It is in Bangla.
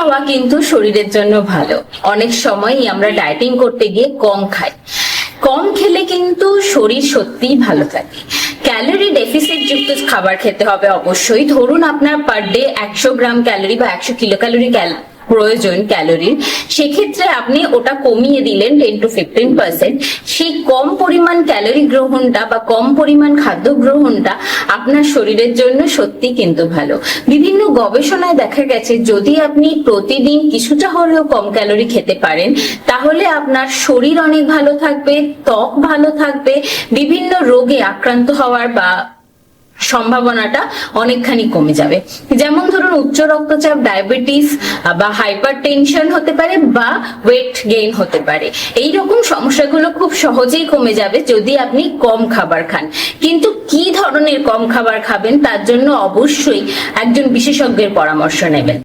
খাওয়া কিন্তু শরীরের জন্য ভালো। অনেক সময়ই আমরা ডায়েটিং করতে গিয়ে কম খাই। কম খেলে কিন্তু শরীর সত্যিই ভালো থাকে। ক্যালোরি ডেফিসিট যুক্ত খাবার খেতে হবে অবশ্যই। ধরুন আপনার পার ডে 100 গ্রাম ক্যালোরি বা 100 কিলো ক্যালোরি প্রয়োজন ক্যালোরির, সেক্ষেত্রে আপনি ওটা কমিয়ে দিলেন 10 to 15%। সেই কম পরিমাণ ক্যালোরি গ্রহণটা বা কম পরিমাণ খাদ্য গ্রহণটা আপনার শরীরের জন্য সত্যি কিন্তু ভালো। বিভিন্ন গবেষণায় দেখা গেছে যদি আপনি প্রতিদিন কিছুটা হলেও কম ক্যালোরি খেতে পারেন তাহলে আপনার শরীর অনেক ভালো থাকবে, ত্বক ভালো থাকবে, বিভিন্ন রোগে আক্রান্ত হওয়ার বা সম্ভাবনাটা অনেকখানি কমে যাবে। যেমন ধরুন উচ্চ রক্তচাপ, ডায়াবেটিস বা হাইপার টেনশন হতে পারে বা ওয়েট গেইন হতে পারে। এইরকম সমস্যাগুলো খুব সহজেই কমে যাবে যদি আপনি কম খাবার খান। কিন্তু কি ধরনের কম খাবার খাবেন তার জন্য অবশ্যই একজন বিশেষজ্ঞের পরামর্শ নেবেন।